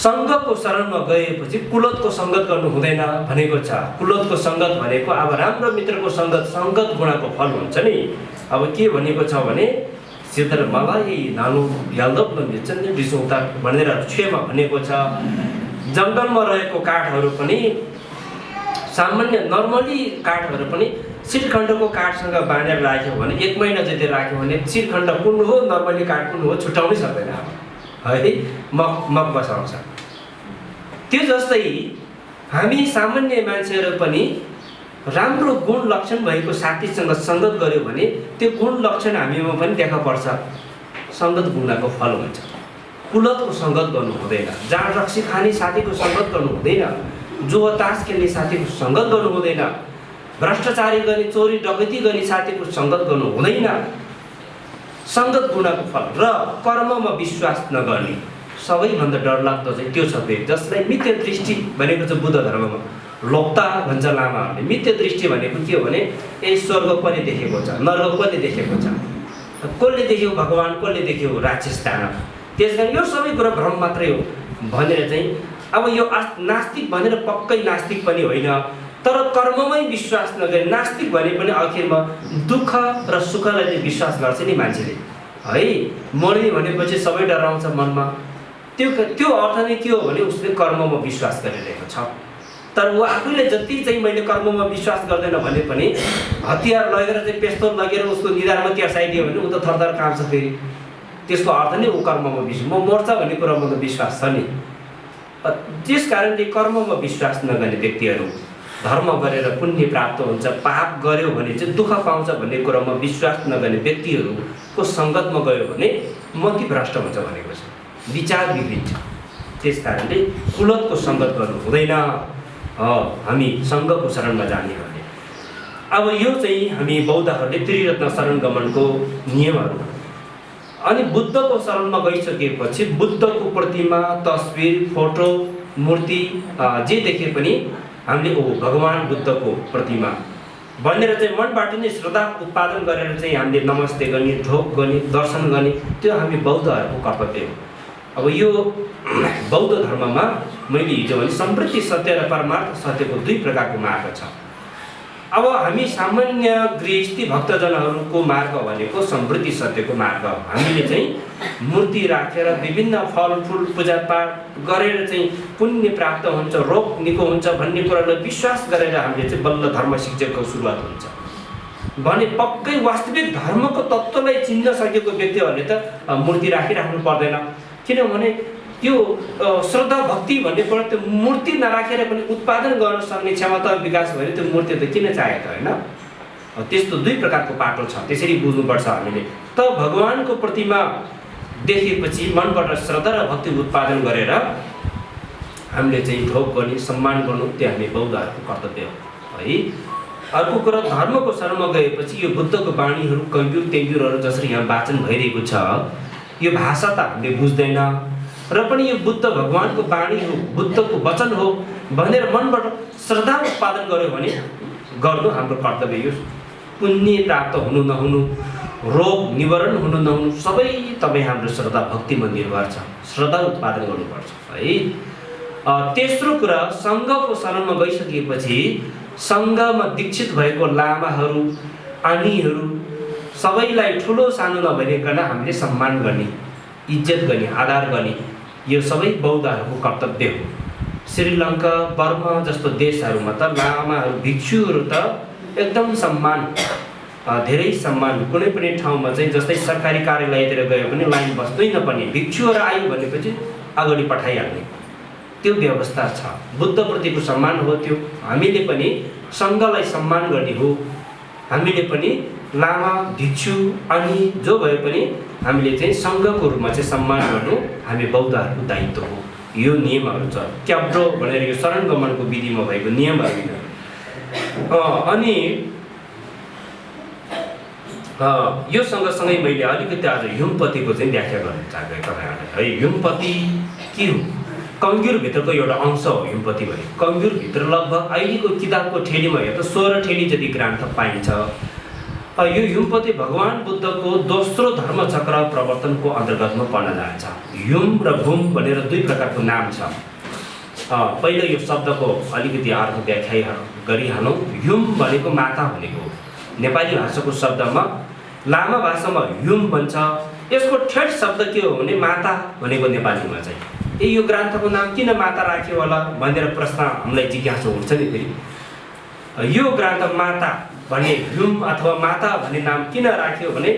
सङ्घको शरणमा गएपछि कुलतको सङ्गत गर्नु हुँदैन भनेको छ। कुलतको सङ्गत भनेको अब राम्रो मित्रको सङ्गत गुणाको फल हुन्छ नि। अब के भनेको छ भने सिधर मलाई नानु याल्दप नमिल्छन् नि डिसौता भनेर छेमा भनेको छ। जङ्गलमा रहेको काठहरू पनि सामान्य नर्मली काठहरू पनि शिरखण्डको काठसँग बाँधेर राख्यो भने 1 महिना जति राख्यो भने शिरखण्ड कुन हो नर्मली काठ कुन हो छुट्याउनै सक्दैन है, मक बसाउँछ। त्यो जस्तै हामी सामान्य मान्छेहरू पनि राम्रो गुण लक्षण भएको साथीसँग सङ्गत गर्यो भने त्यो गुण लक्षण हामीमा पनि देखा पर्छ, सङ्गत गुणाको फल हुन्छ। कुलतको सङ्गत गर्नु हुँदैन, जाँड रक्सी खाने साथीको सङ्गत गर्नु हुँदैन, जुवा तास खेल्ने साथीको सङ्गत गर्नु हुँदैन, भ्रष्टाचारी गर्ने चोरी डकैती गर्ने साथीको सङ्गत गर्नु हुँदैन। सङ्गत गुणाको फल र कर्ममा विश्वास नगर्ने सबैभन्दा डरलाग्दो चाहिँ त्यो छ फेरि, जसलाई मिथ्या दृष्टि भनेको छ बुद्ध धर्ममा। लोक्ता भन्छ लामाहरूले। मिथ्या दृष्टि भनेको के हो भने स्वर्ग कसले देखेको छ, नर्क कसले देखेको छ, कसले देख्यो भगवान्, कसले देख्यो राक्षस दानव, त्यस कारण यो सबै कुरा भ्रम मात्रै हो भनेर चाहिँ अब यो नास्तिक भनेर पक्कै नास्तिक पनि होइन, तर कर्ममै विश्वास नगरे नास्तिक भने पनि आखिरमा दुःख र सुखलाई विश्वास गर्छ नि मान्छेले है। मर्ने भनेपछि सबै डराउँछ मनमा, त्यो अर्थ नै के हो भने उसले कर्ममा विश्वास गरिरहेको छ। तर ऊ आफूले जति चाहिँ मैले कर्ममा विश्वास गर्दैन भने पनि हतियार लगेर चाहिँ पेस्तोल लगेर उसको निधारमा तेर्साइदियो भने ऊ त थरथर काँप्छ फेरि। त्यसको अर्थ नै ऊ कर्ममा विश्वास, म मर्छ भन्ने कुरामा त विश्वास छ नि। त्यस कारणले कर्ममा विश्वास नगर्ने व्यक्तिहरू धर्म गरेर पुण्य प्राप्त हुन्छ, पाप गर्यो भने चाहिँ दुःख पाउँछ भन्ने कुरामा विश्वास नगर्ने व्यक्तिहरूको सङ्गतमा गयो भने मतिभ्रष्ट हुन्छ भनेको छ, विचार बिग्रिन्छ। त्यस कारणले कुलतको सङ्गत गर्नु हुँदैन हामी सङ्घको शरणमा जाने भने। अब यो चाहिँ हामी बौद्धहरूले त्रिरत्न शरण गमनको नियमहरू। अनि बुद्धको शरणमा गइसकेपछि बुद्धको प्रतिमा, तस्बिर, फोटो, मूर्ति जे देखे पनि हामीले भगवान् बुद्धको प्रतिमा भनेर चाहिँ मनबाट नै श्रद्धा उत्पादन गरेर चाहिँ हामीले नमस्ते गर्ने, ढोक गर्ने, दर्शन गर्ने, त्यो हामी बौद्धहरूको कर्तव्य हो। अब यो बौद्ध धर्ममा मैले हिजो भने समृद्धि सत्य र परमार्थ सत्यको 2 प्रकारको मार्ग छ। अब हामी सामान्य गृहस्थी भक्तजनहरूको मार्ग भनेको समृद्धि सत्यको मार्ग। हामीले चाहिँ मूर्ति राखेर विभिन्न फलफुल पूजापाठ गरेर चाहिँ पुण्य प्राप्त हुन्छ, रोग निको हुन्छ भन्ने कुरालाई विश्वास गरेर हामीले चाहिँ बल्ल धर्म शिक्षाको सुरुवात हुन्छ भने पक्कै वास्तविक धर्मको तत्त्वलाई चिन्न सकेको व्यक्तिहरूले त मूर्ति राखिराख्नु पर्दैन। किनभने त्यो श्रद्धा भक्ति भन्ने कुरा त्यो मूर्ति नराखेर पनि उत्पादन गर्न सक्ने क्षमता विकास भयो त्यो मूर्ति त किन चाहियो त होइन। त्यस्तो 2 प्रकारको पाटो छ, त्यसरी बुझ्नुपर्छ हामीले। त भगवानको प्रतिमा देखेपछि मनबाट श्रद्धा र भक्ति उत्पादन गरेर हामीले चाहिँ ढोक गर्ने, सम्मान गर्नु, त्यो हामी बौद्धहरूको कर्तव्य हो है। अर्को कुरा धर्मको शरणमा गएपछि यो बुद्धको बाणीहरू कम्प्युर तेन्जुरहरू जसरी यहाँ वाचन भइरहेको छ यो भाषा त हामीले बुझ्दैन र पनि यो बुद्ध भगवानको बाणी हो, बुद्धको वचन हो भनेर मनबाट श्रद्धा उत्पादन गर्यो भने गर्नु हाम्रो कर्तव्य। यो पुण्य प्राप्त हुनु नहुनु, रोग निवारण हुनु नहुनु सबै तपाईँ हाम्रो श्रद्धा भक्तिमा निर्भर छ, श्रद्धा उत्पादन गर्नुपर्छ है। तेस्रो कुरा सङ्घको शरणमा गइसकेपछि सङ्घमा दीक्षित भएको लामाहरू, आनीहरू सबैलाई ठुलो सानो नभनिकन हामीले सम्मान गर्ने, इज्जत गर्ने, आदर गर्ने, यो सबै बौद्धहरूको कर्तव्य हो। श्रीलङ्का, बर्मा जस्तो देशहरूमा त लामाहरू, भिक्षुहरू त एकदम सम्मान, धेरै सम्मान। कुनै पनि ठाउँमा चाहिँ जस्तै सरकारी कार्यालयतिर गयो भने लाइन बस्दै नपर्ने, भिक्षुहरू आयो भनेपछि अगाडि पठाइहाल्ने त्यो व्यवस्था छ। बुद्धप्रतिको सम्मान हो त्यो। हामीले पनि सङ्घलाई सम्मान गर्ने हो। हामीले पनि लामा, भिक्षु अनि जो भए पनि हामीले चाहिँ सङ्घको रूपमा चाहिँ सम्मान गर्नु हामी बौद्धहरूको दायित्व हो। यो नियमहरू छ, क्याब्रो भनेर यो शरण गमनको विधिमा भएको नियमहरू। अनि यो सँगसँगै मैले अलिकति आज ह्युमपतिको चाहिँ व्याख्या गर्न चाहेँ तपाईँहरूलाई है। ह्युमपति के हो? कङ्ग्युरभित्रको एउटा अंश हो ह्युमपति भने। कङ्ग्युरभित्र लगभग अहिलेको किताबको ठेलीमा हेर्दा 16 ठेली जति ग्रन्थ पाइन्छ। यो युमपति भगवान बुद्धको दोस्रो धर्मचक्र प्रवर्तनको अन्तर्गतमा पर्न जान्छ। युम र भूम भनेर दुई प्रकारको नाम छ। पहिलो यो शब्दको अलिकति अर्थ व्याख्या गरिहालौँ। युम भनेको माता भनेको नेपाली भाषाको शब्दमा, लामा भाषामा युम भन्छ। यसको ठेट शब्द के हो भने माता भनेको नेपालीमा चाहिँ। यो ग्रन्थको नाम किन माता राख्यो होला भनेर प्रश्न हामीलाई जिज्ञासा हुन्छ नि। फेरि यो ग्रन्थ माता भन्ने युम अथवा माता भन्ने नाम किन राख्यो भने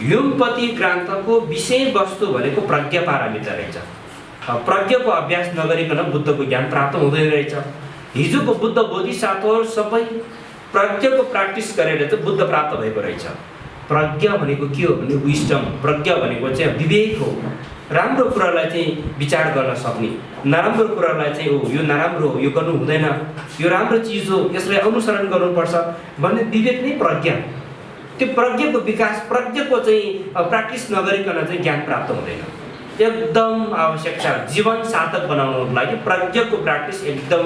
युमपति ग्रन्थको विषय वस्तु भनेको प्रज्ञा पारमिता रहेछ। प्रज्ञाको अभ्यास नगरिकन बुद्धको ज्ञान प्राप्त हुँदैन रहेछ। हिजोको बुद्ध बोधिसत्वहरू सबै प्रज्ञाको प्र्याक्टिस गरेर चाहिँ बुद्ध प्राप्त भएको रहेछ। प्रज्ञा भनेको के हो भने विस्डम, प्रज्ञा भनेको चाहिँ विवेक हो। राम्रो कुरालाई चाहिँ विचार गर्न सक्ने, नराम्रो कुरालाई चाहिँ हो यो नराम्रो हो, यो गर्नु हुँदैन, यो राम्रो चिज हो, यसलाई अनुसरण गर्नुपर्छ भन्ने विवेक नै प्रज्ञा। त्यो प्रज्ञाको विकास, प्रज्ञाको चाहिँ प्र्याक्टिस नगरिकन चाहिँ ज्ञान प्राप्त हुँदैन। एकदम आवश्यक छ। जीवन सार्थक बनाउनको लागि प्रज्ञाको प्र्याक्टिस एकदम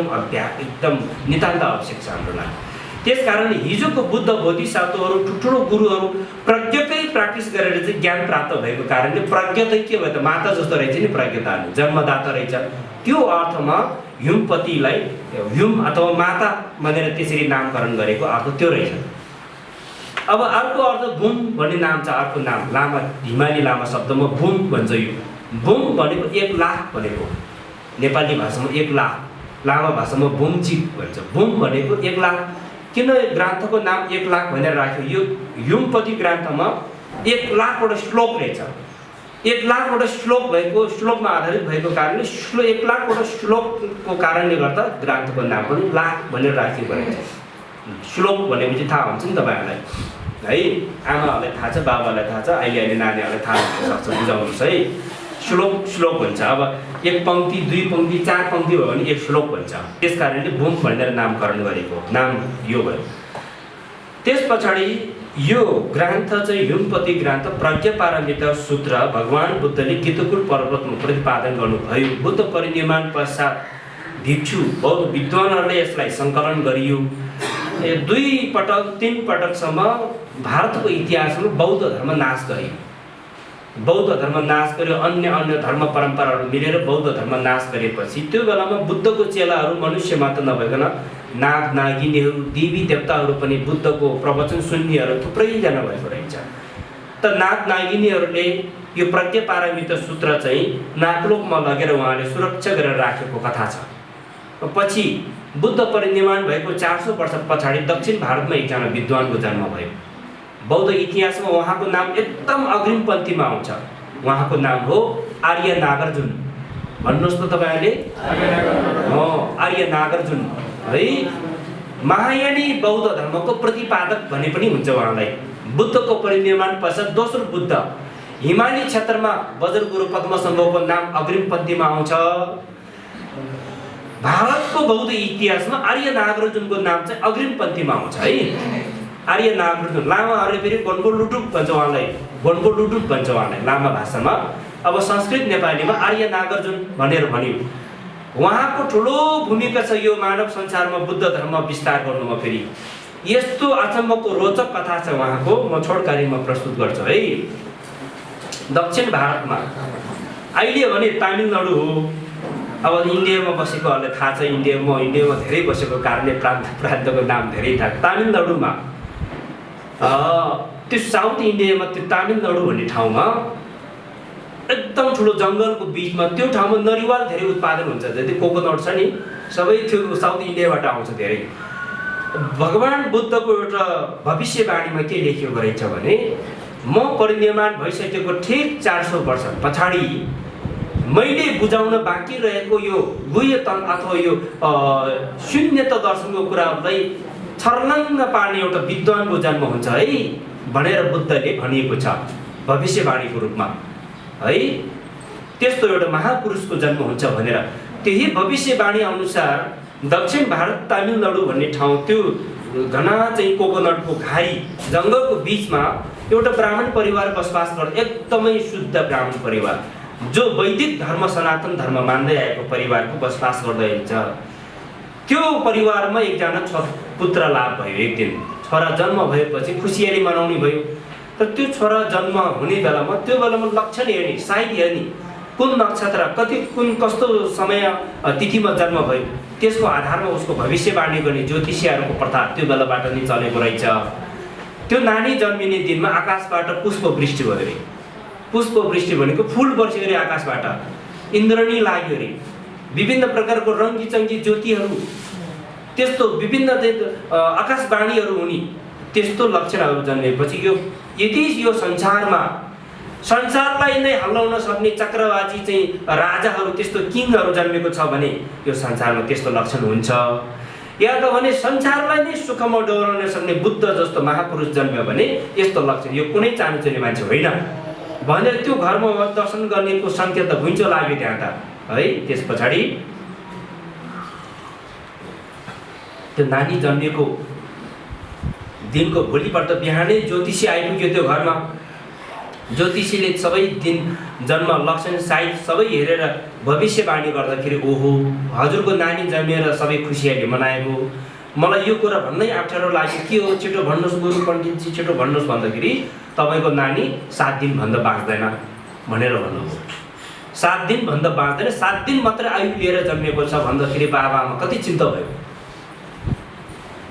नितान्त आवश्यक छ हाम्रो लागि। त्यसकारण हिजोको बुद्ध बोधिसत्वहरू ठुल्ठुलो गुरुहरू प्रज्ञाकै प्र्याक्टिस गरेर चाहिँ ज्ञान प्राप्त भएको कारणले प्रज्ञा चाहिँ के भयो त माता जस्तो रहेछ नि। प्रज्ञा जन्मदाता रहेछ। त्यो अर्थमा युमपतिलाई युम अथवा माता भनेर त्यसरी नामकरण गरेको अर्थ त्यो रहेछ। अब अर्को अर्थ भूम भन्ने नाम छ। अर्को नाम लामा, हिमाली लामा शब्दमा भूम भन्छ। यो भूम भनेको 1 लाख भनेको, नेपाली भाषामा 1 लाख, लामा भाषामा भूमचिक भन्छ। भूम भनेको 1 लाख। किन ग्रन्थको नाम 1 लाख भनेर राख्यो? यो युमपति ग्रन्थमा 1 लाखवटा श्लोक रहेछ। 1 लाखवटा श्लोक भएको, श्लोकमा आधारित भएको कारणले 1 लाखवटा श्लोकको कारणले गर्दा ग्रन्थको नाम पनि लाख भनेर राखिएको रहेछ। श्लोक भनेपछि थाहा हुन्छ नि तपाईँहरूलाई है। आमाहरूलाई थाहा छ, बाबालाई थाहा छ, अहिले नानीहरूलाई थाहा हुन सक्छ। बुझाउनुहोस् है। श्लोक भन्छ। अब 1 पङ्क्ति, 2 पङ्क्ति, 4 पङ्क्ति भयो भने 1 श्लोक भन्छ। त्यस कारणले भूम भनेर नामकरण गरेको नाम यो भयो। त्यस पछाडि यो ग्रन्थ चाहिँ युमपति ग्रन्थ प्रज्ञा पारमिता सूत्र भगवान बुद्धले कितुकुल पर्वतमा प्रतिपादन गर्नुभयो। बुद्ध परिनिर्वाण पश्चात भिक्षु बौद्ध विद्वानहरूले यसलाई सङ्कलन गरियो। 2 पटक 3 पटकसम्म भारतको इतिहासमा बौद्ध धर्म नाश गर्यो। बौद्ध धर्म नाश गर्यो। अन्य धर्म परम्पराहरू मिलेर बौद्ध धर्म नाश गरेपछि त्यो बेलामा बुद्धको चेलाहरू मनुष्य मात्र नभइकन नाग नागिनीहरू, देवी देवताहरू पनि बुद्धको प्रवचन सुन्नेहरू थुप्रैजना भएको रहेछ। त नाग नागिनीहरूले यो प्रज्ञा पारमिता सूत्र चाहिँ नागलोकमा लगेर उहाँले सुरक्षा गरेर राखेको कथा छ। पछि बुद्ध परिनिर्वाण भएको 400 वर्ष पछाडि दक्षिण भारतमा एकजना विद्वानको जन्म भयो। बौद्ध इतिहासमा उहाँको नाम एकदम अग्रिम पन्थीमा आउँछ। उहाँको नाम हो आर्य नागार्जुन। भन्नुहोस् त तपाईँहरूले। आर्य नागार्जुन है। महायानी बौद्ध धर्मको प्रतिपादक भने पनि हुन्छ उहाँलाई। बुद्धको परिनिर्वाण पश्चात दोस्रो बुद्ध हिमाली क्षेत्रमा वज्रगुरु पद्मसम्भवको नाम अग्रिम पन्थीमा आउँछ। भारतको बौद्ध इतिहासमा आर्य नागार्जुनको नाम चाहिँ अग्रिम पन्थीमा आउँछ है। आर्य नागार्जुन। लामाहरूले फेरि गणगो लुटुक भन्छ उहाँलाई। गणगो लुटुक भन्छ उहाँलाई लामा भाषामा। अब संस्कृत नेपालीमा आर्य नागार्जुन भनेर भन्यो। उहाँको ठुलो भूमिका छ यो मानव संसारमा बुद्ध धर्म विस्तार गर्नुमा। फेरि यस्तो अचम्मको रोचक कथा छ उहाँको। म छोडकारीमा प्रस्तुत गर्छु है। दक्षिण भारतमा अहिले भने तामिलनाडु हो। अब इन्डियामा बसेकोहरूलाई थाहा छ। इन्डियामा धेरै बसेको कारणले प्रान्तको नाम धेरै थाहा। तामिलनाडुमा त्यो साउथ इन्डियामा त्यो तामिलनाडु भन्ने ठाउँमा एकदम ठुलो जङ्गलको बिचमा त्यो ठाउँमा नरिवल धेरै उत्पादन हुन्छ। जति कोकोनट छ नि सबै त्यो साउथ इन्डियाबाट आउँछ धेरै। भगवान बुद्धको एउटा भविष्यवाणीमा के लेखिएको रहेछ भने म परिनिर्वाण भइसकेको ठिक 400 वर्ष पछाडि मैले बुझाउन बाँकी रहेको यो गुह्यतम अथवा यो शून्यता दर्शनको कुराहरूलाई छर्लङ्ग पार्ने एउटा विद्वानको जन्म हुन्छ है भनेर बुद्धले भनिएको छ भविष्यवाणीको रूपमा है। त्यस्तो एउटा महापुरुषको जन्म हुन्छ भनेर त्यही भविष्यवाणी अनुसार दक्षिण भारत तामिलनाडु भन्ने ठाउँ त्यो घना चाहिँ कोकोनटको घारी जङ्गलको बिचमा एउटा ब्राह्मण परिवार बसोबास गर्छ। एकदमै शुद्ध ब्राह्मण परिवार जो वैदिक धर्म सनातन धर्म मान्दै आएको परिवारको बसोबास गर्दै हुन्छ। त्यो परिवारमा एकजना पुत्र लाभ भयो। एक दिन छोरा जन्म भएपछि खुसियाली मनाउने भयो। तर त्यो छोरा जन्म हुने बेलामा त्यो बेलामा लक्षण हेर्ने, साइत हेर्ने, कुन नक्षत्र कुन कस्तो समय तिथिमा जन्म भयो, त्यसको आधारमा उसको भविष्यवाणी गर्ने ज्योतिषीहरूको प्रथा त्यो बेलाबाट नै चलेको रहेछ। त्यो नानी जन्मिने दिनमा आकाशबाट पुष्प वृष्टि भयो अरे। पुष्प वृष्टि भनेको फुल बर्स्यो अरे आकाशबाट, इन्द्रणी लाग्यो अरे, विभिन्न प्रकारको रङ्गी चङ्गी ज्योतिहरू, त्यस्तो विभिन्न आकाशवाणीहरू हुने त्यस्तो लक्षणहरू जन्मेपछि यदि यो संसारलाई नै हल्लाउन सक्ने चक्रवाजी चाहिँ राजाहरू, त्यस्तो किङहरू जन्मेको छ भने यो संसारमा त्यस्तो लक्षण हुन्छ। या त भने संसारलाई नै सुखमा डोराउन सक्ने बुद्ध जस्तो महापुरुष जन्म्यो भने यस्तो लक्षण, यो कुनै चानुचुने मान्छे होइन भनेर त्यो घरमा दर्शन गर्नेको सङ्केत त भुइँचो लाग्यो त्यहाँ त है। त्यस पछाडि त्यो नानी जन्मेको दिनको भोलिपल्ट बिहानै ज्योतिषी आइपुग्यो त्यो घरमा। ज्योतिषीले सबै दिन जन्म लक्षण साइत सबै हेरेर भविष्यवाणी गर्दाखेरि ओहो हजुरको नानी जन्मेर सबै खुसियाली मनाएको। मलाई यो कुरा भन्नै अप्ठ्यारो लाग्यो, के हो छिटो भन्नुहोस् गुरु पण्डितजी, छिटो भन्नुहोस् भन्दाखेरि तपाईँको नानी 7 दिनभन्दा बाँच्दैन भनेर भन्नुभयो। 7 दिनभन्दा बाँच्दैन, 7 दिन मात्रै आयु लिएर जन्मेको छ भन्दाखेरि बाबाआमा कति चिन्ता भयो,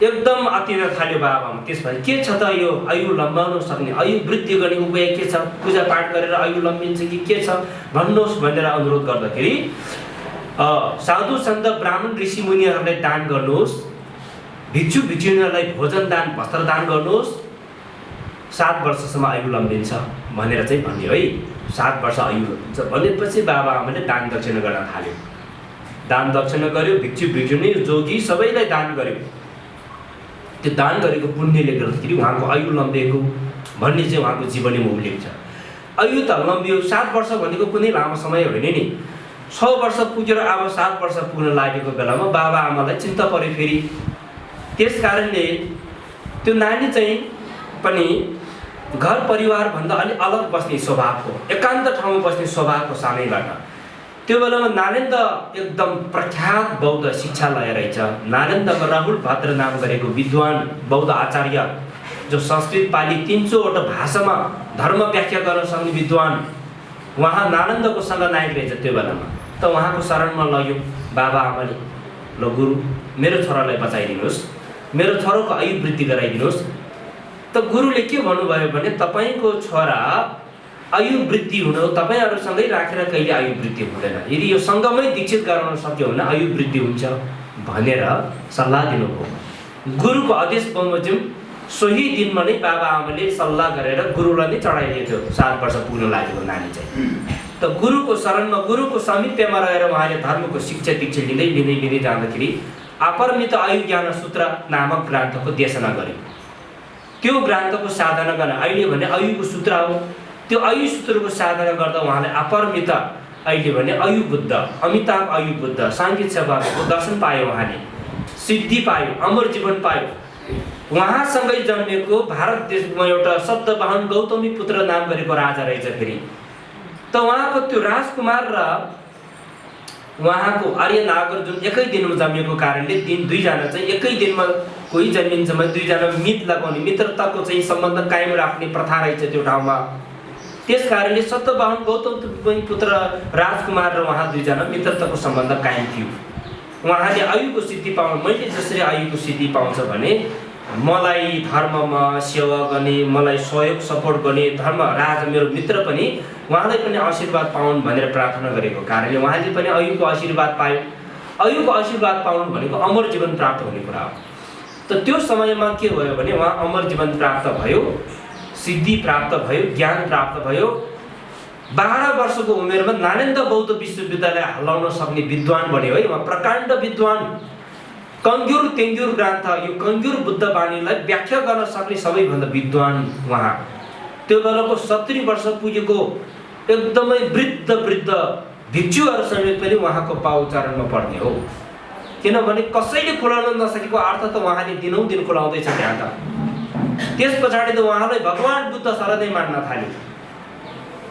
एकदम अतिन थाल्यो बाबाआमा। त्यसपछि के छ त यो आयु लम्बाउन सक्ने, आयु वृद्धि गर्ने उपाय के छ, पूजापाठ गरेर आयु लम्बिन्छ कि के छ भन्नुहोस् भनेर अनुरोध गर्दाखेरि साधु सन्त ब्राह्मण ऋषि मुनिहरूलाई दान गर्नुहोस्, भिक्षु भिक्षुणीहरूलाई भोजन दान वस्त्र दान गर्नुहोस्, 7 वर्षसम्म आयु लम्बिन्छ भनेर चाहिँ भन्यो है। 7 वर्ष आयु लम्बिन्छ भनेपछि बाबाआमाले दान दक्षिणा गर्न थाल्यो। दान दक्षिणा गर्यो, भिक्षु भिक्षुणी जोगी सबैलाई दान गर्यो। त्यो दान गरेको पुण्यले गर्दाखेरि उहाँको आयु लम्बिएको भन्ने चाहिँ उहाँको जीवनीमा उल्लेख छ। आयु त लम्बियो, 7 वर्ष भनेको कुनै लामो समय होइन नि। 6 वर्ष पुगेर अब 7 वर्ष पुग्न लागेको बेलामा बाबाआमालाई चिन्ता पर्यो फेरि। त्यस कारणले त्यो नानी चाहिँ पनि घर परिवारभन्दा अलिक अलग बस्ने स्वभावको, एकान्त ठाउँमा बस्ने स्वभावको सानैबाट। त्यो बेलामा नालन्दा एकदम प्रख्यात बौद्ध शिक्षालय रहेछ। नालन्दामा राहुल भद्र नाम गरेको विद्वान बौद्ध आचार्य, जो संस्कृत पाली 300वटा भाषामा धर्म व्याख्या गर्न सक्ने विद्वान, उहाँ नालन्दाको सङ्घनायक रहेछ त्यो बेलामा। त उहाँको शरणमा लग्यो बाबाआमाले, ल गुरु मेरो छोरालाई बचाइदिनुहोस्, मेरो छोराको आयु वृद्धि गराइदिनुहोस्। त गुरुले के भन्नुभयो भने तपाईँको छोरा आयु वृद्धि हुन तपाईँहरूसँगै राखेर कहिले आयु वृद्धि हुँदैन, यदि यो सँगमै दीक्षित गराउन सक्यो भने आयु वृद्धि हुन्छ भनेर सल्लाह दिनुभयो। गुरुको आदेश बमोजिम सोही दिनमा नै बाबाआमाले सल्लाह गरेर गुरुलाई नै चढाइदिएको थियो 7 वर्ष पुग्न लागेको नानी चाहिँ। त गुरुको शरणमा, गुरुको सामिप्यमा रहेर उहाँले धर्मको शिक्षा दीक्षा लिँदै जाँदाखेरि अपरिमित आयु ज्ञान सूत्र नामक ग्रन्थको देशना गर्यो। त्यो ग्रन्थको साधना गर्न अहिले भने आयुको सूत्र हो, त्यो आयु सूत्रको साधना गर्दा उहाँले अपरिमित अहिले भने आयु बुद्ध, अमिताभ आयु बुद्ध, साङ्गीत सभाको दर्शन पायो, उहाँले सिद्धि पायो, अमर जीवन पायो। उहाँसँगै जन्मेको भारत देशमा एउटा सप्तवाहन गौतमी पुत्र नाम गरेको राजा रहेछ फेरि। त उहाँको त्यो राजकुमार र उहाँको आर्य नागर जुन एकै दिनमा जन्मेको कारणले दुईजना चाहिँ एकै दिनमा कोही जन्मिन्छ भने दुईजना मित लगाउने, मित्रताको चाहिँ सम्बन्ध कायम राख्ने प्रथा रहेछ त्यो ठाउँमा। त्यस कारणले सप्तवाहन गौतमी पुत्र राजकुमार र उहाँ दुईजना मित्रताको सम्बन्ध कायम थियो। उहाँले आयुको सिद्धि पाउनु, मैले जसरी आयुको सिद्धि पाउँछ भने मलाई धर्ममा सेवा गर्ने, मलाई सहयोग सपोर्ट गर्ने धर्म राजा मेरो मित्र पनि उहाँलाई पनि आशीर्वाद पाउन् भनेर प्रार्थना गरेको कारणले उहाँले पनि आयुको आशीर्वाद पायो। आयुको आशीर्वाद पाउनु भनेको अमर जीवन प्राप्त हुने कुरा हो। त त्यो समयमा के भयो भने उहाँ अमर जीवन प्राप्त भयो, सिद्धि प्राप्त भयो, ज्ञान प्राप्त भयो। 12 वर्षको उमेरमा नालन्दा बौद्ध विश्वविद्यालय हल्लाउन सक्ने विद्वान बन्यो है। उहाँ प्रकाण्ड विद्वान, कङ्ग्युर तेङ्ग्युर ग्रन्थ, यो कङ्ग्युर बुद्ध बाणीलाई व्याख्या गर्न सक्ने सबैभन्दा विद्वान उहाँ। त्यो बेलाको 70 वर्ष पुगेको एकदमै वृद्ध भिक्षुहरू समेत पनि उहाँको पाउचरणमा पर्ने हो। किनभने कसैले खुलाउन नसकेको अर्थ त उहाँले दिनौँ दिन खुलाउँदैछ त्यहाँ त। त्यस पछाडि त उहाँलाई भगवान बुद्ध शरणै मान्न थाल्यो।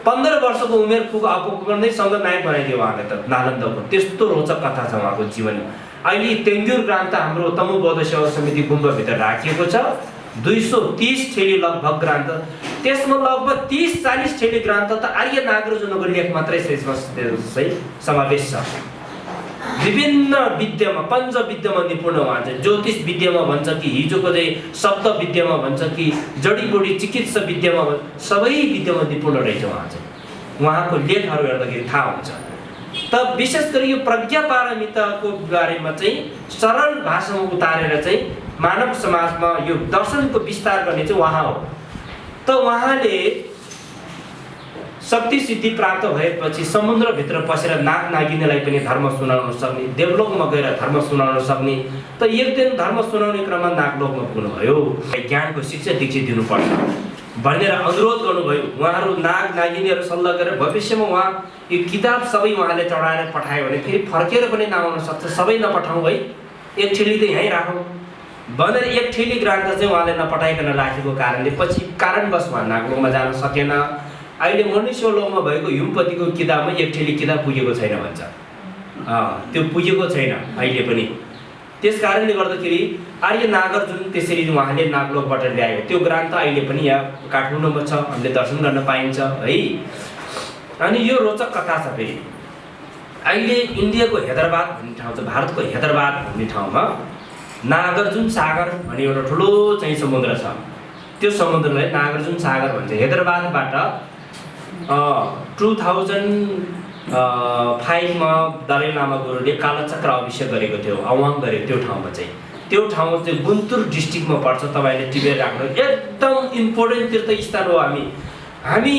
15 वर्षको उमेर पुग्दै सङ्घनायक बनाइदियो उहाँले त नालन्दाको। त्यस्तो रोचक कथा छ उहाँको जीवनमा। अहिले तेङ्ग्युर ग्रन्थ हाम्रो तमु बौद्ध सेवा समिति गुम्बाभित्र राखिएको छ। 230 ठेली लगभग ग्रन्थ, त्यसमा लगभग 30-40 ठेली ग्रन्थ त आर्य नागार्जुनको लेख मात्रै त्यसमा समावेश छ। विभिन्न विद्यामा, पञ्च विद्यामा निपुण उहाँ चाहिँ, ज्योतिष विद्यामा भन्छ कि हिजोको चाहिँ शब्द विद्यामा भन्छ कि जडीबुडी चिकित्सा विद्यामा भन्छ, सबै विद्यामा निपुण रहेछ उहाँ चाहिँ। उहाँको लेखहरू हेर्दाखेरि थाहा हुन्छ। त विशेष गरी यो प्रज्ञा पारमिताको बारेमा चाहिँ सरल भाषामा उतारेर चाहिँ मानव समाजमा यो दर्शनको विस्तार गर्ने चाहिँ उहाँ हो। त उहाँले शक्ति सिद्धि प्राप्त भएपछि समुद्रभित्र पसेर नाग नागिनीलाई पनि धर्म सुनाउन सक्ने, देवलोकमा गएर धर्म सुनाउन सक्ने। त एक दिन धर्म सुनाउने क्रममा नागलोकमा पुग्नुभयो। ज्ञानको शिक्षा दीक्षा दिनुपर्छ भनेर अनुरोध गर्नुभयो। उहाँहरू नाग नागिनीहरू सल्लाह गरेर भविष्यमा उहाँ यो किताब सबै उहाँले चढाएर पठायो भने फेरि फर्केर पनि नआउन सक्छ, सबै नपठाउँ है, एक ठेली त यहीँ राखौँ भनेर एक ठेली ग्रन्थ चाहिँ उहाँले नपठाइकन राखेको कारणले पछि कारणवश उहाँ नागलोकमा जान सकेन। अहिले मनुष्यलोकमा भएको हिमपतिको किताबमा एक ठेली किताब पुगेको छैन भन्छ। त्यो पुगेको छैन अहिले पनि। त्यस कारणले गर्दाखेरि आर्य नागार्जुन त्यसरी उहाँले नागलोकबाट ल्यायो। त्यो ग्रन्थ अहिले पनि यहाँ काठमाडौँमा छ, हामीले दर्शन गर्न पाइन्छ है। अनि यो रोचक कथा छ। फेरि अहिले इन्डियाको हैदराबाद भन्ने ठाउँ छ, भारतको हैदराबाद भन्ने ठाउँमा नागार्जुन सागर भन्ने एउटा ठुलो चाहिँ समुद्र छ। त्यो समुद्रलाई नागार्जुन सागर भन्छ। हैदराबादबाट 2005 मा दलाई लामा गुरुले कालचक्र अभिषेक गरेको थियो, आह्वान गरेको त्यो ठाउँमा चाहिँ। त्यो ठाउँ चाहिँ गुन्तुर डिस्ट्रिक्टमा पर्छ। तपाईँले टिपेर राख्नु, एकदम इम्पोर्टेन्ट तीर्थस्थल हो। हामी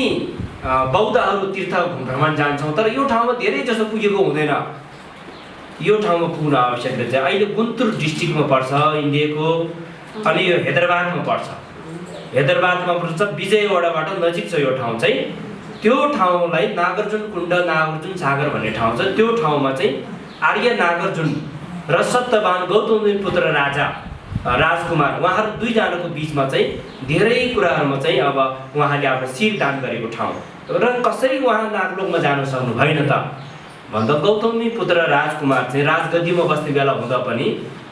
बौद्धहरू तीर्थ भ्रमण जान्छौँ, तर यो ठाउँमा धेरै जसो पुगेको हुँदैन। यो ठाउँमा पुग्न आवश्यक छ। अहिले गुन्तुर डिस्ट्रिक्टमा पर्छ इन्डियाको, अनि यो हैदराबादमा पर्छ। हैदराबादमा पर्छ, विजयवाडाबाट नजिक छ यो ठाउँ चाहिँ। त्यो ठाउँलाई नागार्जुन कुण्ड, नागार्जुन सागर भन्ने ठाउँ छ। त्यो ठाउँमा चाहिँ आर्य नागार्जुन र सत्यवान गौतमी पुत्र राजा राजकुमार उहाँहरू दुईजनाको बिचमा चाहिँ धेरै कुराहरूमा चाहिँ अब उहाँले आफ्नो शिर दान गरेको ठाउँ। र कसरी उहाँ नागलोकमा जान सक्नु भएन त भन्दा गौतमी पुत्र राजकुमार चाहिँ राजगद्दीमा बस्ने बेला हुँदा पनि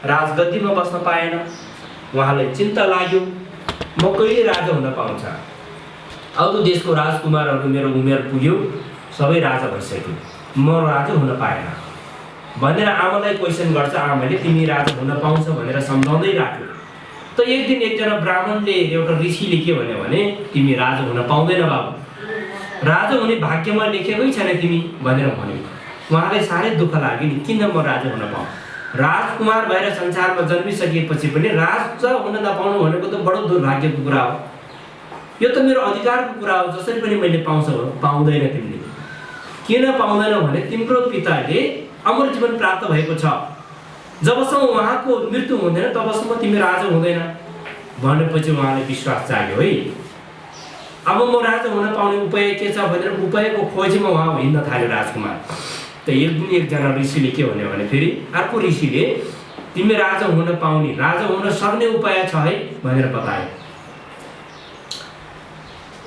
राजगद्दीमा बस्न पाएन। उहाँलाई चिन्ता लाग्यो, म कहिले राजा हुन पाउँछ, अरू देशको राजकुमारहरू मेरो उमेर पुग्यो, सबै राजा भइसक्यो, म राजा हुन पाएन भनेर आमालाई क्वेसन गर्छ। आमाले तिमी राजा हुन पाउँछ भनेर सम्झाउँदै राख्यो। त एक दिन एकजना ब्राह्मणले एउटा ऋषिले के भन्यो भने तिमी राजा हुन पाउँदैन बाबु, राजा हुने भाग्यमा लेखेकै छैन तिमी भनेर भन्यो। उहाँलाई साह्रै दुःख लाग्यो नि, किन म राजा हुन पाऊँ? राजकुमार भएर संसारमा जन्मिसकेपछि पनि राजा हुन नपाउनु भनेको त बडो दुर्भाग्यको कुरा हो। यो त मेरो अधिकारको कुरा हो, जसरी पनि मैले पाउँदैन। तिमीले किन पाउँदैन भने तिम्रो पिताले अमर जीवन प्राप्त भएको छ, जबसम्म उहाँको मृत्यु हुँदैन तबसम्म तिमी राजा हुँदैन भनेपछि उहाँले विश्वास जाग्यो है। अब म राजा हुन पाउने उपाय के छ भनेर उपायको खोजीमा उहाँ हिँड्न थाल्यो राजकुमार। त एक दिन एकजना ऋषिले के भन्यो भने फेरि अर्को ऋषिले तिमी राजा हुन पाउने, राजा हुन सक्ने उपाय छ है भनेर बतायो।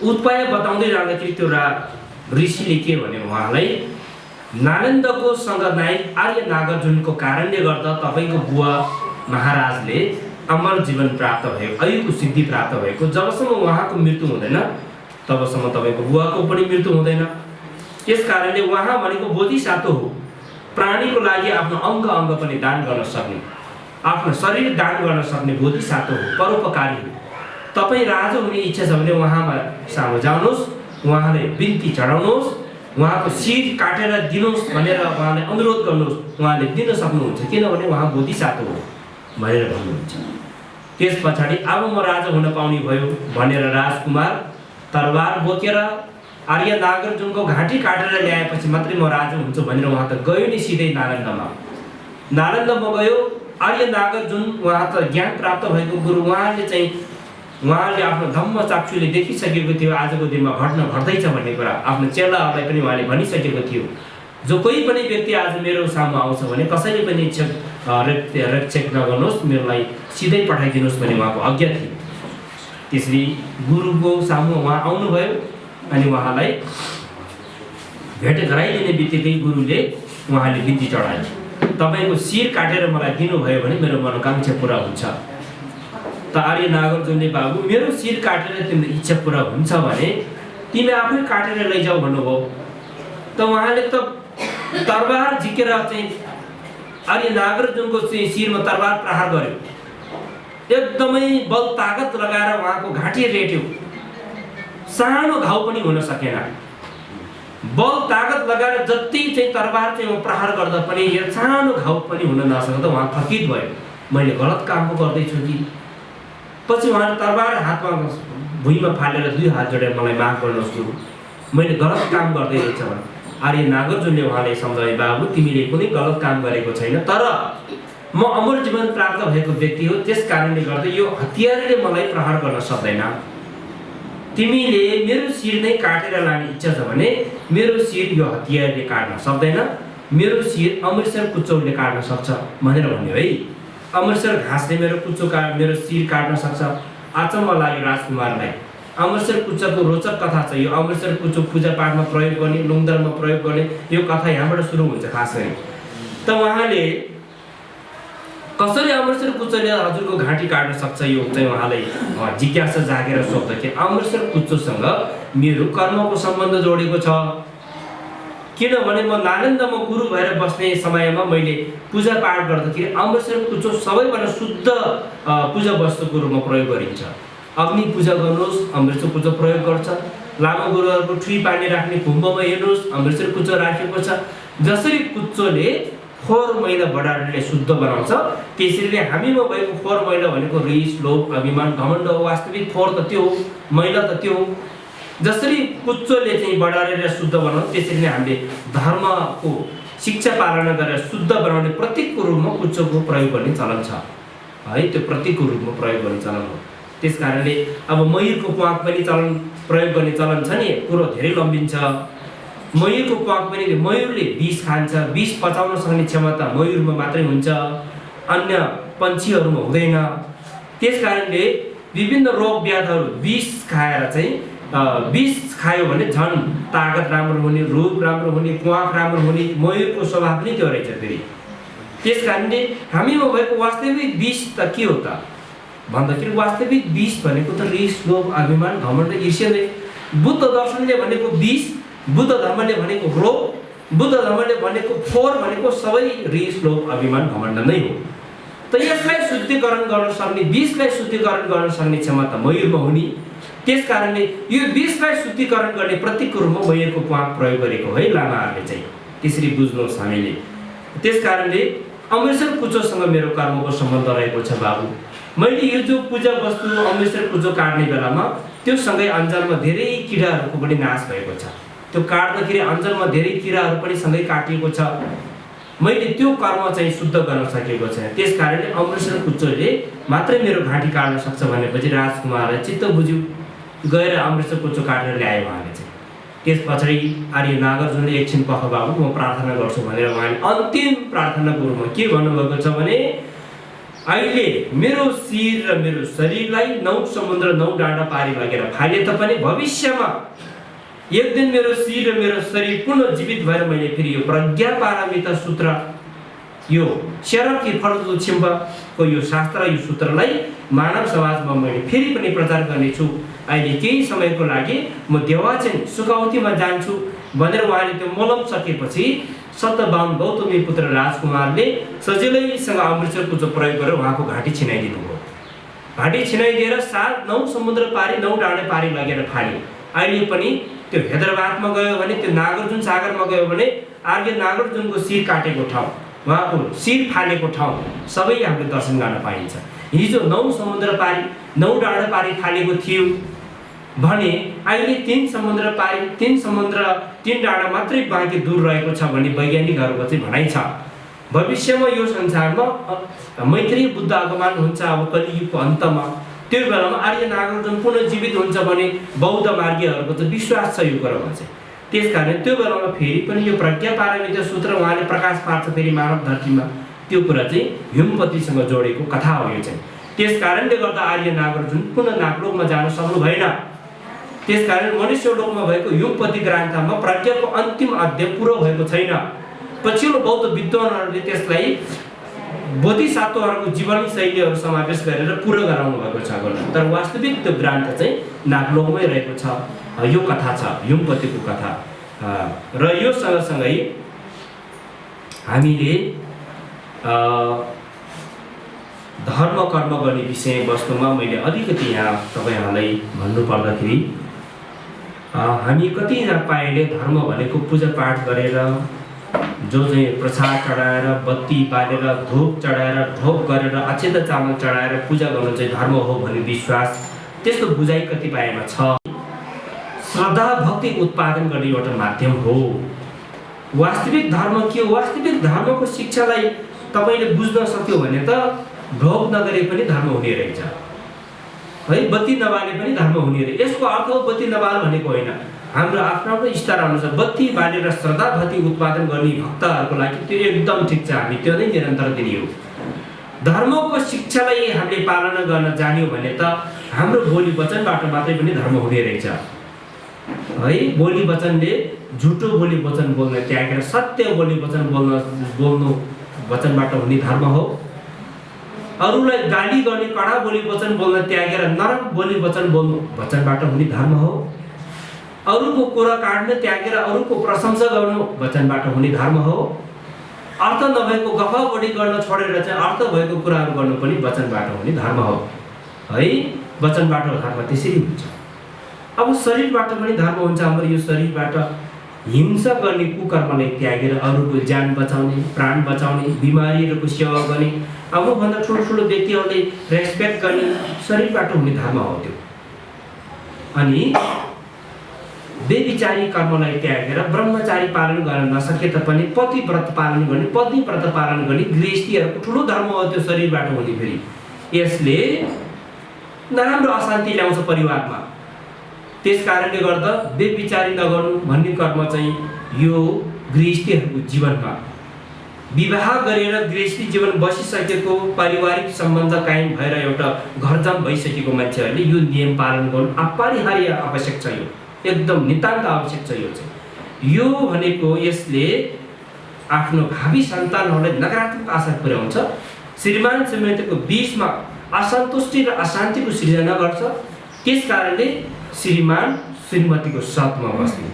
उपाय बताउँदै जाँदाखेरि त्यो ऋषिले के भन्यो उहाँलाई, नालन्दको सङ्गनायक आर्य नागार्जुनको कारणले गर्दा तपाईँको बुवा महाराजले अमर जीवन प्राप्त भएको, अयुको सिद्धि प्राप्त भएको, जबसम्म उहाँको मृत्यु हुँदैन तबसम्म तपाईँको बुवाको पनि मृत्यु हुँदैन। यस कारणले उहाँ भनेको बोधिसत्व हो, प्राणीको लागि आफ्नो अङ्ग पनि दान गर्न सक्ने, आफ्नो शरीर दान गर्न सक्ने बोधिसत्व हो, परोपकारी हो। तपाईँ राजा हुने इच्छा छ भने उहाँमा सामु जानुहोस्, उहाँले बिन्ती चढाउनुहोस्, उहाँको शिर काटेर दिनुहोस् भनेर उहाँले अनुरोध गर्नुहोस्, उहाँले दिन सक्नुहुन्छ, किनभने उहाँ बोधिसत्व हो भनेर भन्नुहुन्छ। त्यस पछाडि अब म राजा हुन पाउने भयो भनेर राजकुमार तरबार बोकेर आर्य नागार्जुनको घाँटी काटेर ल्याएपछि मात्रै म राजा हुन्छु भनेर उहाँ त गयो नि सिधै नालन्दामा गयो। आर्य नागार्जुन उहाँ त ज्ञान प्राप्त भएको गुरु, उहाँले आफ्नो धम्म चाक्षुले देखिसकेको थियो आजको दिनमा घट्दैछ भन्ने कुरा। आफ्नो चेलाहरूलाई पनि उहाँले भनिसकेको थियो, जो कोही पनि व्यक्ति आज मेरो सामु आउँछ भने कसैले पनि रक्षक नगर्नुहोस्, मेरोलाई सिधै पठाइदिनुहोस् भन्ने उहाँको आज्ञा थियो। त्यसरी गुरुको सामु उहाँ आउनुभयो अनि उहाँलाई भेट गराइदिने बित्तिकै गुरुले उहाँले बिन्ती चढाए, तपाईँको शिर काटेर मलाई दिनुभयो भने मेरो मनोकांक्षा पुरा हुन्छ। त आर्य नागार्जुनले बाबु मेरो शिर काटेर तिम्रो इच्छा पुरा हुन्छ भने तिमी आफै काटेर लैजाऊ भन्नुभयो। त उहाँले त तरबार झिकेर चाहिँ आर्य नागार्जुनको चाहिँ शिरमा तरबार प्रहार गर्यो। एकदमै बल ताकत लगाएर उहाँको घाँटी रेट्यो। सानो घाउ पनि हुन सकेन। बल ताकत लगाएर जति चाहिँ तरबार चाहिँ प्रहार गर्दा पनि यो सानो घाउ पनि हुन नसक्दा उहाँ थकित भयो। मैले गलत काम पो गर्दैछु कि। पछि उहाँले तरबार हातमा भुइँमा फालेर 2 हात जोडेर मलाई माफ गर्नुहोस्, मैले गलत काम गर्दै रहेछ भने आर्य नागार्जुनले उहाँले सम्झाए, बाबु तिमीले कुनै गलत काम गरेको छैन, तर म अमर जीवन प्राप्त भएको व्यक्ति हो, त्यस कारणले गर्दा यो हतियारले मलाई प्रहार गर्न सक्दैन। तिमीले मेरो शिर नै काटेर लाने इच्छा छ भने मेरो शिर यो हतियारले काट्न सक्दैन, मेरो शिर अमृतसर कुचौलले काट्न सक्छ भनेर भन्यो है। अमृतसर घाँसले मेरो शिर काट्न सक्छ। अचम्म लाग्यो राजकुमारलाई। अमृतसर कुचको रोचक कथा छ यो। अमृतसर कुचो पूजापाठमा प्रयोग गर्ने, लुङदरमा प्रयोग गर्ने यो कथा यहाँबाट सुरु हुन्छ खास गरी। त उहाँले कसरी अमृतसर कुचोले हजुरको घाँटी काट्न सक्छ यो चाहिँ उहाँलाई जिज्ञासा जागेर सोध्दाखेरि अमृतसर कुचोसँग मेरो कर्मको सम्बन्ध जोडेको छ। किनभने म नालन्दामा गुरु भएर बस्ने समयमा मैले पूजापाठ गर्दाखेरि अमृतसर कुचो सबैभन्दा शुद्ध पूजा वस्तुको रूपमा प्रयोग गरिन्छ। अग्नि पूजा गर्नुहोस्, अमृतसर कुचो प्रयोग गर्छ। लामा गुरुहरूको ठुई पानी राख्ने कुम्भमा हेर्नुहोस्, अमृतसर कुचो राखेको छ। जसरी कुचोले फोहोर मैला बढार्ने शुद्ध बनाउँछ, त्यसरी हामीमा भएको फोहोर मैला भनेको रिस, लोभ, अभिमान, घमण्ड हो। वास्तविक फोहोर त त्यो हो, मैला त त्यो हो। जसरी कुचोले चाहिँ बढारेर शुद्ध बनाउँछ, त्यसरी नै हामीले धर्मको शिक्षा पालना गरेर शुद्ध बनाउने प्रतीकको रूपमा कुचोको प्रयोग गर्ने चलन छ है। त्यो प्रतीकको रूपमा प्रयोग गर्ने चलन हो। त्यस कारणले अब मयूरको प्वाँख पनि चलन प्रयोग गर्ने चलन छ नि, कुरो धेरै लम्बिन्छ। मयूरको प्वाँख पनि मयूरले विष खान्छ, विष पचाउन सक्ने क्षमता मयूरमा मात्रै हुन्छ, अन्य पन्छीहरूमा हुँदैन। त्यस कारणले विभिन्न रोग व्याधहरू विष खाएर चाहिँ विष खायो भने झन् ताकत राम्रो हुने, रूप राम्रो हुने, प्वाँख राम्रो हुने। मयूरको स्वभाव पनि त्यो रहेछ फेरि। त्यस कारणले हामीमा भएको वास्तविक विष त के हो त भन्दाखेरि वास्तविक विष भनेको त रिस, लोभ, अभिमान, घमण्ड, ईर्ष्या नै। बुद्ध दर्शनले भनेको विष, बुद्ध धर्मले भनेको रोग, बुद्ध धर्मले भनेको फोहोर भनेको सबै रिस, लोभ, अभिमान, घमण्ड नै हो। त यसलाई शुद्धिकरण गर्न सक्ने, विषलाई शुद्धिकरण गर्न सक्ने क्षमता मयूरमा हुने। त्यस कारणले यो विषलाई शुद्धिकरण गर्ने प्रतीकको रूपमा मयूरको प्वाँख प्रयोग गरेको है लामाहरूले चाहिँ। त्यसरी बुझ्नुहोस् हामीले। त्यस कारणले अमृतसर कुचोसँग मेरो कर्मको सम्बन्ध रहेको छ बाबु। मैले यो जो पूजा वस्तु अमृतसर कुचो काट्ने बेलामा त्यो सँगै अञ्जलमा धेरै किराहरूको पनि नाश भएको छ। त्यो काट्दाखेरि अञ्जलमा धेरै किराहरू पनि सँगै काटिएको छ। मैले त्यो कर्म चाहिँ शुद्ध गर्न सकेको छैन। त्यस कारणले अमृतसर कुचोले मात्रै मेरो घाँटी काट्न सक्छ भनेपछि राजकुमारलाई चित्त बुझ्यो। गएर अमृतसर कुचो काटेर ल्यायो उहाँले चाहिँ। त्यस पछाडि आर्य नागार्जुनले एकछिन पख बाबु म प्रार्थना गर्छु भनेर उहाँले अन्तिम प्रार्थनाको रूपमा के भन्नुभएको छ भने अहिले मेरो शिर र मेरो शरीरलाई 9 समुद्र 9 डाँडा पारी लगेर फाले तापनि भविष्यमा एक दिन मेरो शिर र मेरो शरीर पुनः जीवित भएर मैले फेरि यो प्रज्ञा पारमिता सूत्र, यो शेरकी फर्दु छिम्बको यो शास्त्र, यो सूत्रलाई मानव समाजमा मैले फेरि पनि प्रचार गर्नेछु। अहिले केही समयको लागि म देवाचन सुकाउतीमा जान्छु भनेर उहाँले त्यो मोलम सकेपछि सतबाम गौतमी पुत्र राजकुमारले सजिलैसँग अमृतसर कुचो प्रयोग गरेर उहाँको घाँटी छिनाइदिनु भयो। घाँटी छिनाइदिएर 9 समुद्र पारी 9 डाँडा पारी लगेर फाल्यो। अहिले पनि त्यो हैदराबादमा गयो भने, त्यो नागार्जुन सागरमा गयो भने आर्य नागार्जुनको शिर काटेको ठाउँ, उहाँको शिर फालेको ठाउँ सबै हामीले दर्शन गर्न पाइन्छ। हिजो 9 समुद्र पारी 9 डाँडा पारी फालेको थियो भने अहिले 3 समुद्र पारी 3 डाँडा मात्रै बाँकी दूर रहेको छ भन्ने वैज्ञानिकहरूको चाहिँ भनाइ छ। भविष्यमा यो संसारमा मैत्रेय बुद्ध आगमन हुन्छ अब कलियुगको अन्तमा। त्यो बेलामा आर्य नागार्जुन पुनः जीवित हुन्छ भने बौद्ध मार्गीहरूको चाहिँ विश्वास छ यो कुरामा चाहिँ। त्यस कारण त्यो बेलामा फेरि पनि यो प्रज्ञा पारमिता सूत्र उहाँले प्रकाश पार्छ फेरि मानव धरतीमा। त्यो कुरा चाहिँ हिमपतिसँग जोडेको कथा हो यो चाहिँ। त्यस कारणले गर्दा आर्य नागार्जुन पुनः नागलोकमा जान सक्नु भएन। त्यसकारण मनुष्य लोकमा भएको युगपति ग्रन्थमा प्रज्ञाको अन्तिम अध्याय पुरो भएको छैन। पछिल्लो बौद्ध विद्वानहरूले त्यसलाई बोधिसत्वहरूको जीवनी शैलीहरू समावेश गरेर पुरा गराउनु भएको छ गर्नु। तर वास्तविक त्यो ग्रान्थ चाहिँ नागलोकमै रहेको छ। यो कथा छ, युमपतिको कथा। र यो सँगसँगै हामीले धर्म कर्म गर्ने विषय वस्तुमा मैले अलिकति यहाँ तपाईँहरूलाई भन्नु पर्दाखेरि हामी कति पाएले धर्म भनेको पूजापाठ गरेर जो चाहिँ प्रसाद चढाएर बत्ती बालेर धूप चढाएर ढोक गरेर अक्षता चामल चढाएर पूजा गर्नु चाहिँ धर्म हो भन्ने विश्वास, त्यस्तो बुझाइ कतिपयमा छ। श्रद्धा भक्ति उत्पादन गर्ने एउटा माध्यम हो। वास्तविक धर्म के हो? वास्तविक धर्मको शिक्षालाई तपाईँले बुझ्न सक्यो भने त ढोक नगरे पनि धर्म हुने रहेछ है, बत्ती नबाले पनि धर्म हुने रहेछ। यसको अर्थ हो बत्ती नबाल भनेको होइन, हाम्रो आफ्नो आफ्नो स्तर अनुसार बत्ती बालेर श्रद्धा भक्ति उत्पादन गर्ने भक्तहरूको लागि त्यो एकदम ठिक छ, हामी त्यो नै निरन्तर दिने हो। धर्मको शिक्षालाई हामीले पालना गर्न जान्यौँ भने त हाम्रो बोली वचनबाट मात्रै पनि धर्म हुने रहेछ है। बोली वचनले झुटो बोली वचन बोल्न त्यागेर सत्य बोली वचन बोल्नु वचनबाट हुने धर्म हो। अरूलाई गाली गर्ने कडा बोली वचन बोल्न त्यागेर नरम बोली वचन बोल्नु वचनबाट हुने धर्म हो। अरूको कुरा काट्न त्यागेर अरूको प्रशंसा गर्नु वचनबाट हुने धर्म हो। अर्थ नभएको गफागफी गर्न छोडेर चाहिँ अर्थ भएको कुराहरू गर्नु पनि वचनबाट हुने धर्म हो है। वचनबाट धर्म त्यसरी हुन्छ। अब शरीरबाट पनि धर्म हुन्छ। हाम्रो यो शरीरबाट हिंसा गर्ने कुकर्मलाई त्यागेर अरूको ज्यान बचाउने, प्राण बचाउने, बिमारीहरूको सेवा गर्ने, आफूभन्दा ठुलो व्यक्तिहरूलाई रेस्पेक्ट गर्ने शरीरबाट हुने धर्म हो त्यो। अनि बेविचारी कर्मलाई त्यागेर ब्रह्मचारी पालन गर्न नसके तापनि पतिव्रत पालन गर्ने, पत्नी व्रत पालन गर्ने गृहस्थीहरूको ठुलो धर्म हो त्यो शरीरबाट हुने। फेरि यसले नराम्रो अशान्ति ल्याउँछ परिवारमा। त्यस कारणले गर्दा बेविचारी नगर्नु भन्ने कर्म चाहिँ यो गृहस्थीहरूको जीवनमा विवाह गरेर गृहस्थी जीवन बसिसकेको पारिवारिक सम्बन्ध कायम भएर एउटा घरजम भइसकेको मान्छेहरूले यो नियम पालन गर्नु अपरिहार्य आवश्यक छ। यो एकदम नितान्त आवश्यक छ। यो चाहिँ यो भनेको यसले आफ्नो भावी सन्तानहरूलाई नकारात्मक असर पुर्याउँछ। श्रीमान श्रीमतीको बीचमा असन्तुष्टि र अशान्तिको सृजना गर्छ। त्यस कारणले श्रीमान श्रीमतीको साथमा बस्नु,